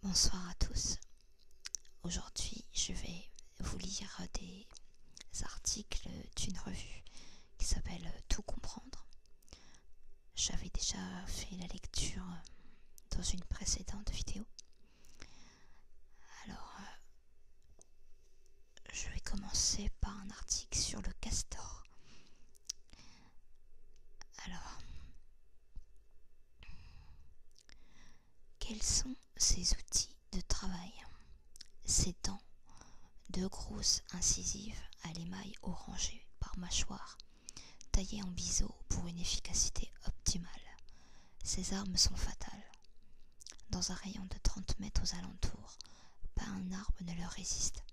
Bonsoir à tous. Aujourd'hui, je vais vous lire des articles d'une revue qui s'appelle Tout comprendre. J'avais déjà fait la lecture dans une précédente vidéo. Alors, je vais commencer par un article sur le castor. Alors, quels sont ces outils de travail? Ces dents, deux grosses incisives à l'émail orangé par mâchoire, taillées en biseau pour une efficacité optimale. Ces armes sont fatales. Dans un rayon de 30 mètres aux alentours, pas un arbre ne leur résiste.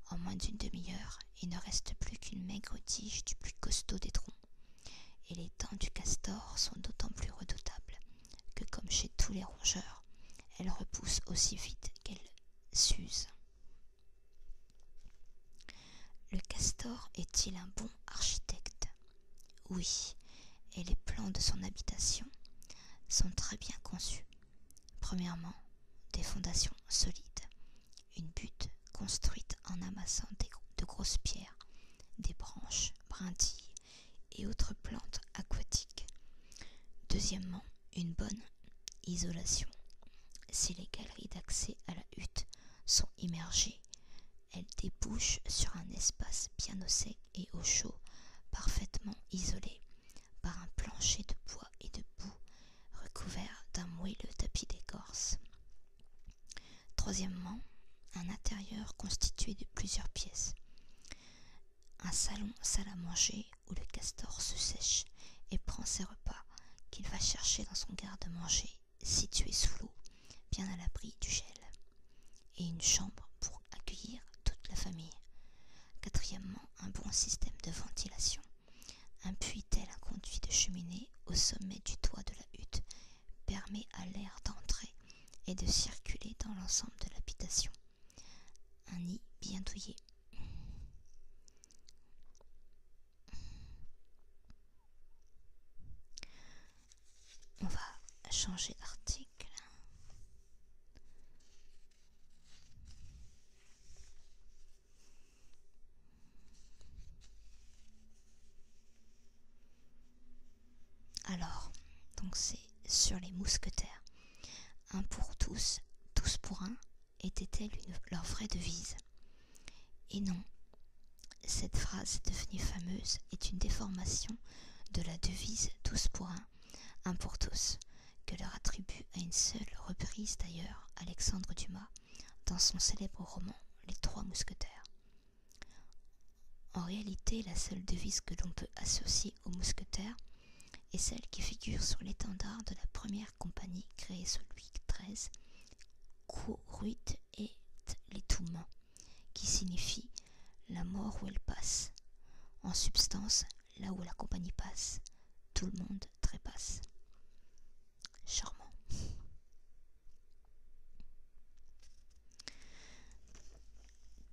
En moins d'une demi-heure, il ne reste plus qu'une maigre tige du plus costaud des troncs. Et les dents du castor sont d'autant plus redoutables que, comme chez tous les rongeurs, elles repoussent aussi vite qu'elles s'usent. Le castor est-il un bon architecte? Oui, et les plans de son habitation sont très bien conçus. Premièrement, des fondations solides, une butte construite en amassant de grosses pierres, des branches, brindilles et autres plantes aquatiques. Deuxièmement, une bonne isolation. Si les galeries d'accès à la hutte sont immergées, elles débouchent sur un espace bien au sec et au chaud, parfaitement isolé par un plancher de bois et de boue recouvert d'un moelleux tapis d'écorce. Troisièmement, un intérieur constitué de plusieurs pièces. Un salon salle à manger où le castor se sèche et prend ses repas qu'il va chercher dans son garde-manger situé sous l'eau, bien à l'abri du gel. Et une chambre pour accueillir toute la famille. Quatrièmement, un bon système de ventilation. Un puits tel un conduit de cheminée au sommet du toit de la hutte permet à l'air d'entrer et de circuler dans l'ensemble de l'habitation. Un nid bien douillet. On va changer d'article. Alors, donc c'est sur les mousquetaires. Un pour tous, tous pour un, était-elle leur vraie devise? Et non, cette phrase devenue fameuse est une déformation de la devise tous pour un pour tous, que leur attribue à une seule reprise d'ailleurs Alexandre Dumas dans son célèbre roman Les Trois Mousquetaires. En réalité, la seule devise que l'on peut associer aux mousquetaires est celle qui figure sur l'étendard de la première compagnie créée sous Louis XIII, Quoruit et litum, qui signifie la mort où elle passe. En substance, là où la compagnie passe, tout le monde trépasse. Charmant.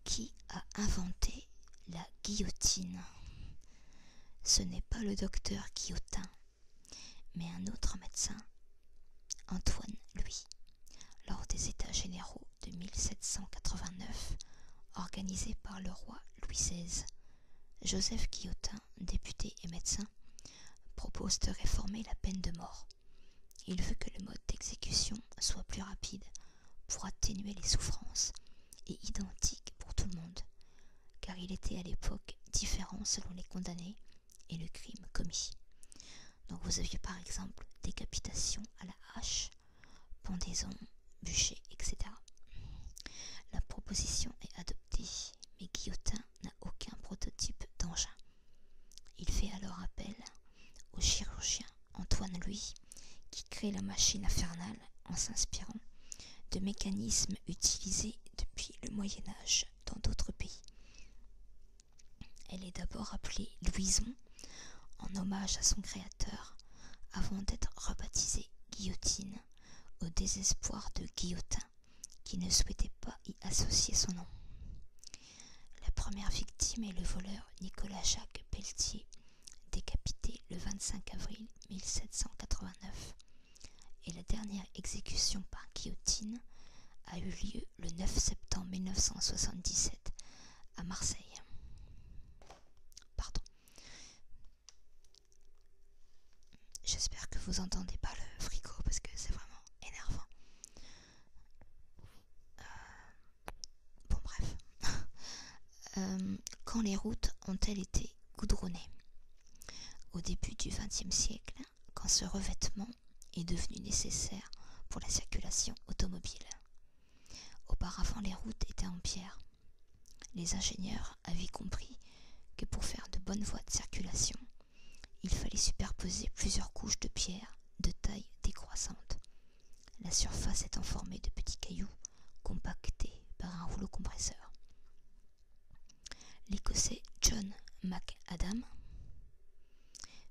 Qui a inventé la guillotine? Ce n'est pas le docteur Guillotin, mais un autre médecin, Antoine Louis, lors des États généraux de 1789, organisés par le roi Louis XVI. Joseph Guillotin, député et médecin, propose de réformer la peine de mort. Il veut que le mode d'exécution soit plus rapide pour atténuer les souffrances et identique pour tout le monde, car il était à l'époque différent selon les condamnés et le crime commis. Donc vous aviez par exemple décapitation à la hache, pendaison, bûcher, etc. La proposition est adoptée, mais Guillotin n'a aucun prototype d'engin. Il fait alors appel au chirurgien Antoine Louis, qui crée la machine infernale en s'inspirant de mécanismes utilisés depuis le Moyen-Âge dans d'autres pays. Elle est d'abord appelée Louison, en hommage à son créateur, avant d'être rebaptisée Guillotine, au désespoir de Guillotin, qui ne souhaitait pas y associer son nom. La première victime est le voleur Nicolas-Jacques Pelletier, décapité le 25 avril 1789, et la dernière exécution par guillotine a 1977 à Marseille. Pardon. J'espère que vous entendez pas le frigo parce que c'est vraiment énervant. Bon bref. Quand les routes ont-elles été goudronnées? Au début du XXe siècle, quand ce revêtement est devenu nécessaire pour la circulation automobile. Auparavant, les routes étaient en pierre. Les ingénieurs avaient compris que pour faire de bonnes voies de circulation, il fallait superposer plusieurs couches de pierre de taille décroissante, la surface étant formée de petits cailloux compactés par un rouleau compresseur. L'Écossais John McAdam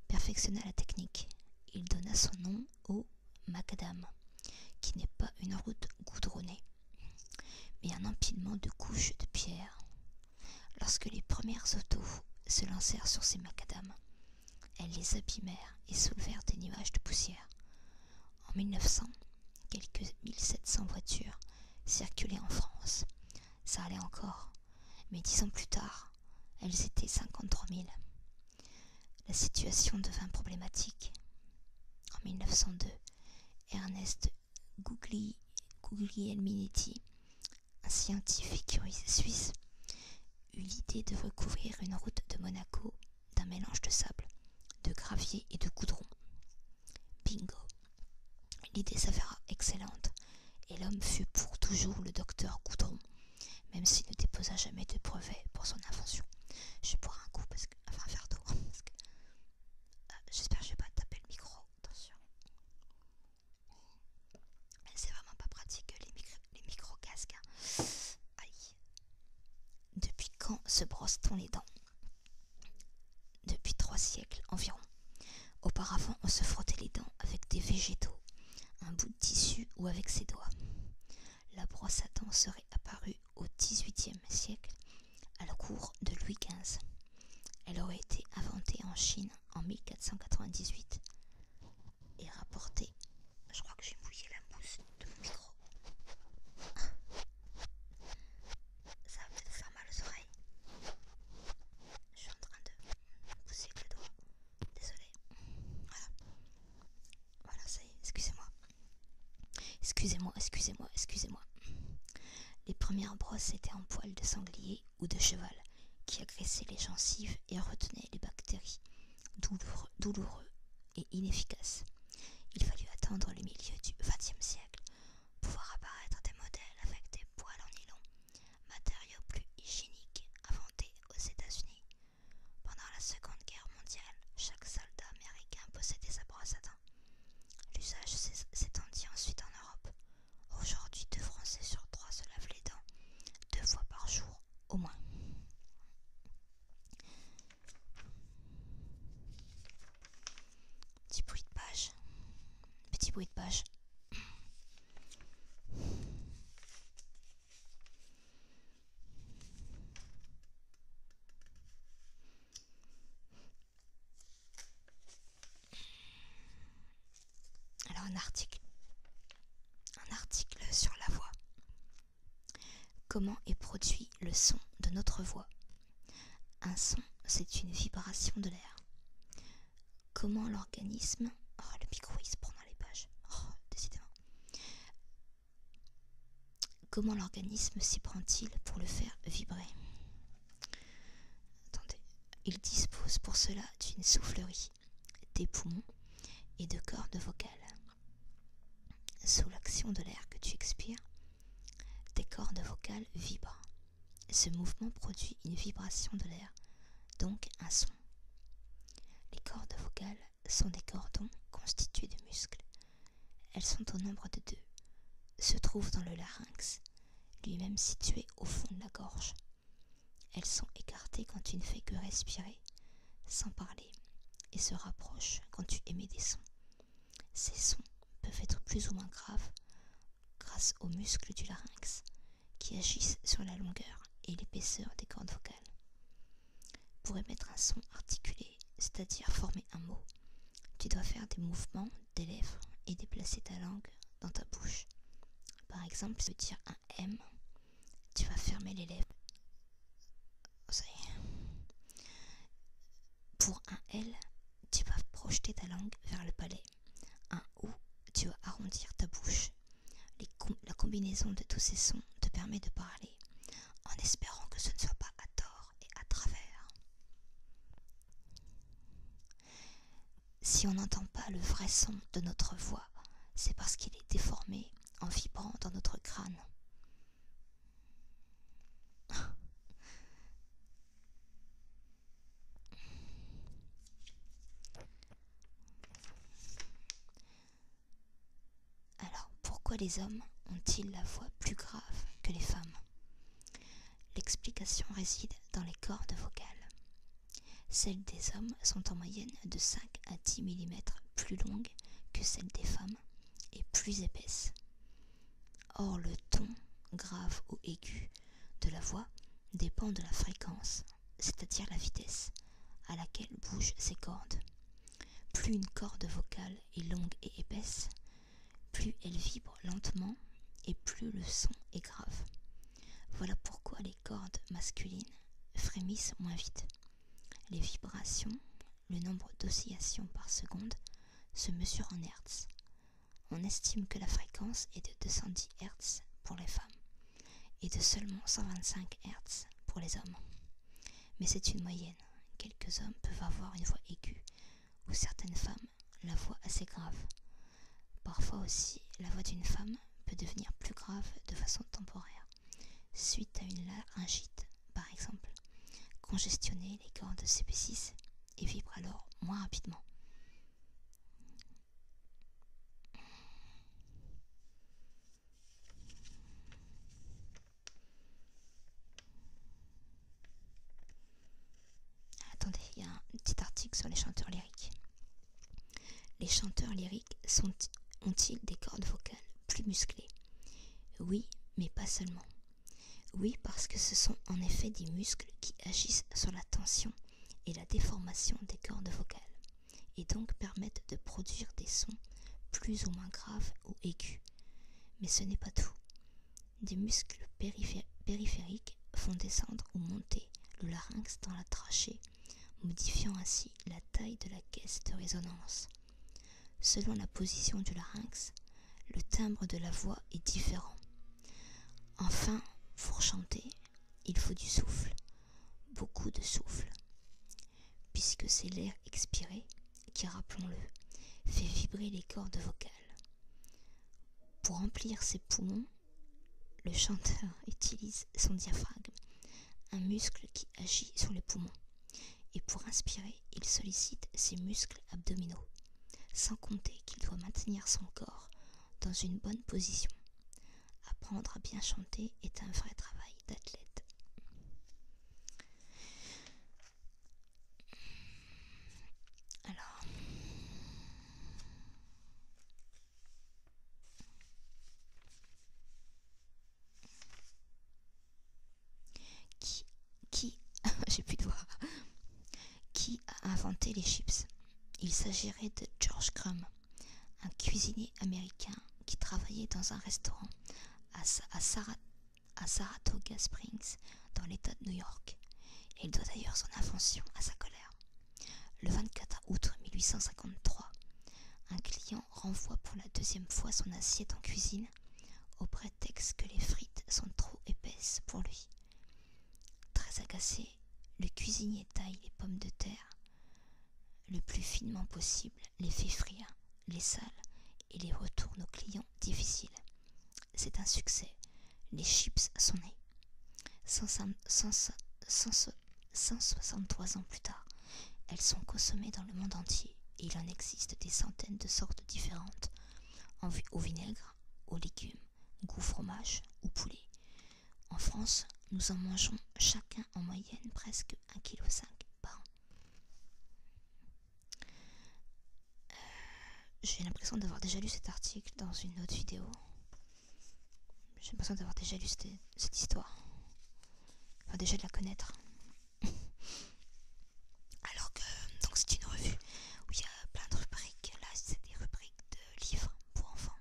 perfectionna la technique. Il donna son nom au macadam, qui n'est pas une route goudronnée, mais un empilement de couches de pierre. Lorsque les premières autos se lancèrent sur ces macadams, elles les abîmèrent et soulevèrent des nuages de poussière. En 1900, quelques 1700 voitures circulaient en France. Ça allait encore, mais 10 ans plus tard, elles étaient 53 000. La situation devint problématique. En 1902, Ernest Guglielminetti, un scientifique suisse, eut l'idée de recouvrir une route de Monaco d'un mélange de sable, de gravier et de goudron. Bingo! L'idée s'avéra excellente, et l'homme fut pour toujours le docteur Goudron, même s'il ne déposa jamais de brevet pour son invention. Je vais boire un coup, un verre d'eau, parce que j'espère que je vais pas taper le micro, attention. C'est vraiment pas pratique les micro-casques. Aïe. Depuis quand se brosse-t-on les dents? Depuis 3 siècles environ. Auparavant, on se frottait les dents avec des végétaux, un bout de tissu ou avec ses doigts. La brosse à dents serait apparue au XVIIIe siècle, à la cour de Louis XV. Elle aurait été inventée en Chine en 1498 et rapportée. Je crois que j'ai mouillé la mousse de mon micro. Ça va peut-être faire mal aux oreilles. Je suis en train de pousser avec le doigt. Désolée. Voilà, ça y est, excusez-moi. Excusez-moi. Les premières brosses étaient en poil de sanglier ou de cheval, qui agressaient les gencives et retenaient les bactéries, douloureux et inefficaces. Il fallut attendre le milieu du XXe siècle pour voir apparaître des modèles avec des poils en nylon, matériaux plus hygiéniques inventés aux États-Unis. Pendant la Seconde Guerre mondiale, chaque soldat américain possédait sa brosse à dents. L'usage s'étendit ensuite en Europe. Aujourd'hui, 2 Français sur 3 se lavent les dents 2 fois par jour au moins. Petit bruit de page. Alors un article sur la voix. Comment est produit le son de notre voix? Un son, c'est une vibration de l'air. Comment l'organisme... Oh, le micro il se prend dans les pages. Oh, décidément. Comment l'organisme s'y prend-il pour le faire vibrer? Attendez. Il dispose pour cela d'une soufflerie, des poumons et de cordes vocales. Sous l'action de l'air que tu expires, tes cordes vocales vibrent. Ce mouvement produit une vibration de l'air, donc un son. Les cordes vocales sont des cordons constitués de muscles. Elles sont au nombre de 2, se trouvent dans le larynx, lui-même situé au fond de la gorge. Elles sont écartées quand tu ne fais que respirer, sans parler, et se rapprochent quand tu émets des sons. Ces sons peuvent être plus ou moins graves grâce aux muscles du larynx qui agissent sur la longueur et l'épaisseur des cordes vocales. Pour émettre un son articulé, c'est-à-dire former un mot, tu dois faire des mouvements des lèvres et déplacer ta langue dans ta bouche. Par exemple, si tu veux dire un M, tu vas fermer les lèvres. Ça y est. Pour un L, tu vas projeter ta langue vers le palais. Un O, tu vas arrondir ta bouche. La combinaison de tous ces sons te permet de parler, en espérant que ce ne soit pas à tort et à travers. Si on n'entend pas le vrai son de notre voix, c'est parce qu'il est déformé en vibrant dans notre crâne. Alors, pourquoi les hommes ont-ils la voix plus grave que les femmes? L'explication réside dans les cordes vocales. Celles des hommes sont en moyenne de 5 à 10 mm plus longues que celles des femmes et plus épaisses. Or, le ton, grave ou aigu, de la voix dépend de la fréquence, c'est-à-dire la vitesse à laquelle bougent ces cordes. Plus une corde vocale est longue et épaisse, plus elle vibre lentement et plus le son est grave. Voilà pourquoi les cordes masculines frémissent moins vite. Les vibrations, le nombre d'oscillations par seconde, se mesurent en Hertz. On estime que la fréquence est de 210 Hz pour les femmes et de seulement 125 Hz pour les hommes. Mais c'est une moyenne. Quelques hommes peuvent avoir une voix aiguë ou certaines femmes la voix assez grave. Parfois aussi, la voix d'une femme peut devenir plus grave de façon temporaire, suite à une laryngite par exemple. Congestionner, les cordes s'épaississent et vibrent alors moins rapidement. Attendez, il y a un petit article sur les chanteurs lyriques. Les chanteurs lyriques ont-ils des cordes vocales plus musclées? Oui, mais pas seulement. Oui, parce que ce sont en effet des muscles qui agissent sur la tension et la déformation des cordes vocales, et donc permettent de produire des sons plus ou moins graves ou aigus. Mais ce n'est pas tout. Des muscles périphériques font descendre ou monter le larynx dans la trachée, modifiant ainsi la taille de la caisse de résonance. Selon la position du larynx, le timbre de la voix est différent. Enfin, pour chanter, il faut du souffle, beaucoup de souffle, puisque c'est l'air expiré qui, rappelons-le, fait vibrer les cordes vocales. Pour remplir ses poumons, le chanteur utilise son diaphragme, un muscle qui agit sur les poumons, et pour inspirer, il sollicite ses muscles abdominaux, sans compter qu'il doit maintenir son corps dans une bonne position. Apprendre à bien chanter est un vrai travail d'athlète. Alors, qui j'ai plus de voix. Qui a inventé les chips? Il s'agirait de George Crumb, un cuisinier américain qui travaillait dans un restaurant à Saratoga Springs, dans l'État de New York. Et il doit d'ailleurs son invention à sa colère. Le 24 août 1853, un client renvoie pour la deuxième fois son assiette en cuisine au prétexte que les frites sont trop épaisses pour lui. Très agacé, le cuisinier taille les pommes de terre le plus finement possible, les fait frire, les sale et les retourne aux clients difficiles. C'est un succès. Les chips sont nés. 163 ans plus tard, elles sont consommées dans le monde entier et il en existe des centaines de sortes différentes, au vinaigre, aux légumes, goût fromage ou poulet. En France, nous en mangeons chacun en moyenne presque 1,5 kg par an. J'ai l'impression d'avoir déjà lu cet article dans une autre vidéo. J'ai l'impression d'avoir déjà lu cette histoire. Enfin, déjà de la connaître. Alors que, donc c'est une revue où il y a plein de rubriques. Là, c'est des rubriques de livres pour enfants.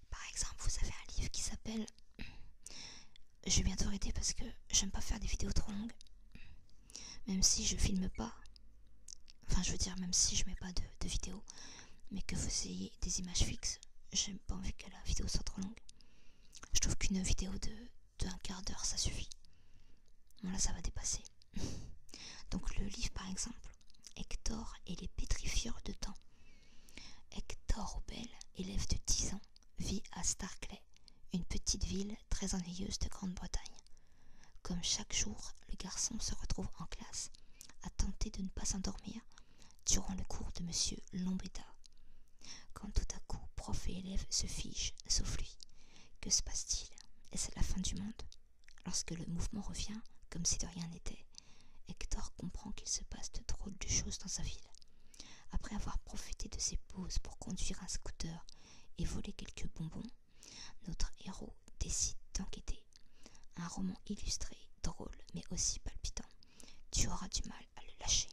Par exemple, vous avez un livre qui s'appelle je vais bientôt arrêter parce que j'aime pas faire des vidéos trop longues. Même si je filme pas, enfin je veux dire même si je mets pas de vidéo, mais que vous ayez des images fixes, j'aime pas envie que la vidéo soit trop longue. Je trouve qu'une vidéo de un quart d'heure ça suffit. Bon là ça va dépasser. Donc le livre par exemple, Hector et les pétrifieurs de temps. Hector Obel, élève de 10 ans, vit à Starclay, une petite ville très ennuyeuse de Grande-Bretagne. Comme chaque jour, le garçon se retrouve en classe, à tenter de ne pas s'endormir durant le cours de monsieur Lombetta. Quand tout à coup, prof et élève se figent, sauf lui. Que se passe-t-il? Est-ce la fin du monde? Lorsque le mouvement revient, comme si de rien n'était, Hector comprend qu'il se passe de drôles de choses dans sa ville. Après avoir profité de ses pauses pour conduire un scooter et voler quelques bonbons, notre héros décide d'enquêter. Un roman illustré, drôle, mais aussi palpitant. Tu auras du mal à le lâcher.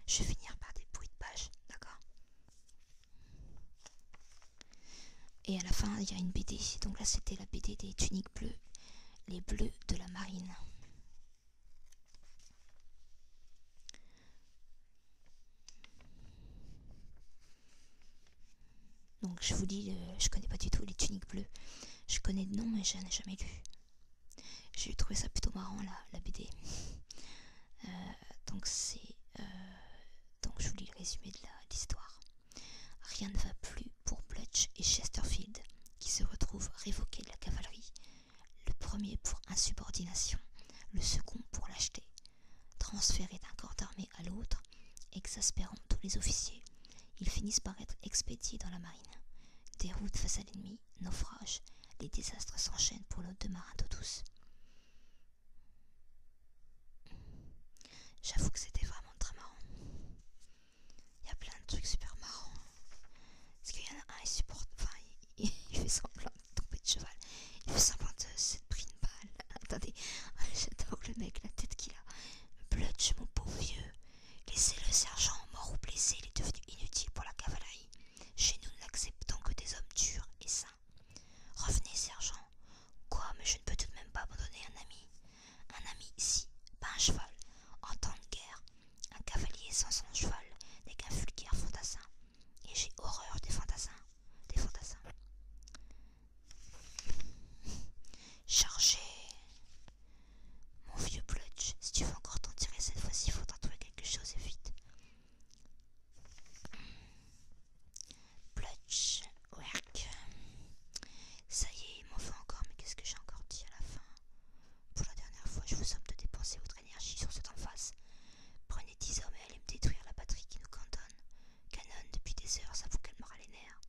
Je vais finir par des bruits de page, d'accord? Et à la fin, il y a une BD. Donc là, c'était la BD des tuniques bleues. Les bleus de la marine. Donc je vous dis, je connais pas du tout les tuniques bleues. Je connais de nom, mais je n'ai jamais lu. J'ai trouvé ça plutôt marrant, la BD. Donc donc je vous lis le résumé de l'histoire. Rien ne va plus pour Blutch et Chesterfield, qui se retrouvent révoqués de la cavalerie. Le premier pour insubordination, le second pour lâcheté. Transférés d'un corps d'armée à l'autre, exaspérant tous les officiers, ils finissent par être expédiés dans la marine. Déroute face à l'ennemi, naufrage, les désastres s'enchaînent pour nos deux marins d'eau douce. J'avoue que c'était vraiment très marrant. Il y a plein de trucs super marrants. Parce qu'il y en a un, il supporte. Enfin, il fait semblant de tomber de cheval. Il fait semblant de s'être pris une balle. Attendez, j'adore le mec, la tête qu'il a. Blutch, mon pauvre vieux. Laissez-le sergent, mort ou blessé, il est devenu inutile pour la cavalerie. Chez nous, nous n'acceptons que des hommes durs et sains. Revenez, sergent. Quoi, mais je ne peux tout de même pas abandonner un ami. Un ami, si, pas un cheval. En temps de guerre, un cavalier sans son cheval n'est qu'un vulgaire fantassin. Et j'ai horreur des fantassins. Des fantassins. Chargez. Mon vieux Blutch, si tu veux encore t'en tirer cette fois-ci, il faudra trouver quelque chose et vite. Blutch, work. Ça y est, il m'en faut encore, mais qu'est-ce que j'ai encore dit à la fin? Pour la dernière fois, je vous somme de dépenser votre énergie sur cette en face. Prenez 10 hommes et allez me détruire la batterie qui nous cantonne. Canon depuis des heures, ça vous calmera les nerfs.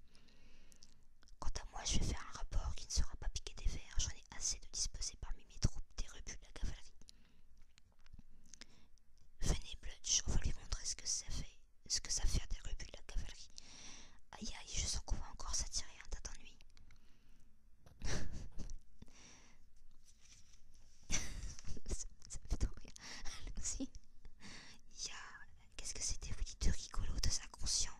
Quant à moi, je vais faire un rapport qui ne sera pas piqué des vers. J'en ai assez de disposer parmi mes troupes des rebuts de la cavalerie. Venez, Blutch, on va lui montrer ce que ça fait des rebuts de la cavalerie. Aïe aïe, je sens qu'on va encore s'attirer un tas d'ennuis. Ça fait trop rire. Allons-y. Qu'est-ce que c'était, vous dites, de rigolo, de inconscient?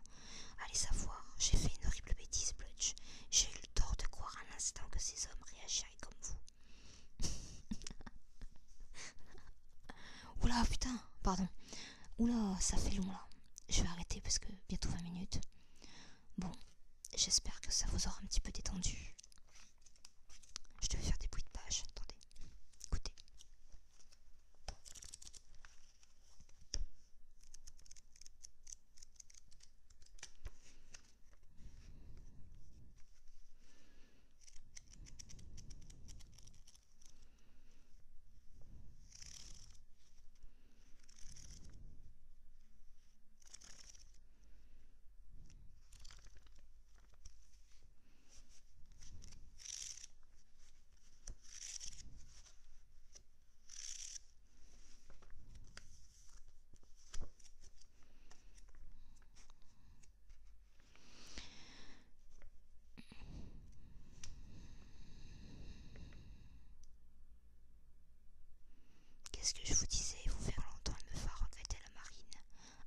Allez savoir, j'ai fait une horrible bêtise, Blutch. J'ai eu le tort de croire un instant que ces hommes réagiraient comme vous. Oula, putain, pardon. Oula, ça fait long là. Je vais arrêter parce que bientôt 20 minutes. Bon, j'espère que ça vous aura un petit peu détendu. Je devais faire des bruits de page. Attendez, écoutez. Qu'est-ce que je vous disais, vous faire longtemps et me faire regretter la marine.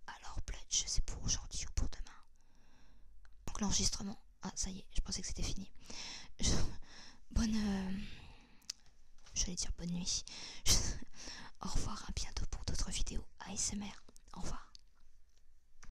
Alors Blutch, c'est pour aujourd'hui ou pour demain? Donc l'enregistrement Ah, ça y est, je pensais que c'était fini. Bonne... J'allais dire bonne nuit. Au revoir, à bientôt pour d'autres vidéos ASMR.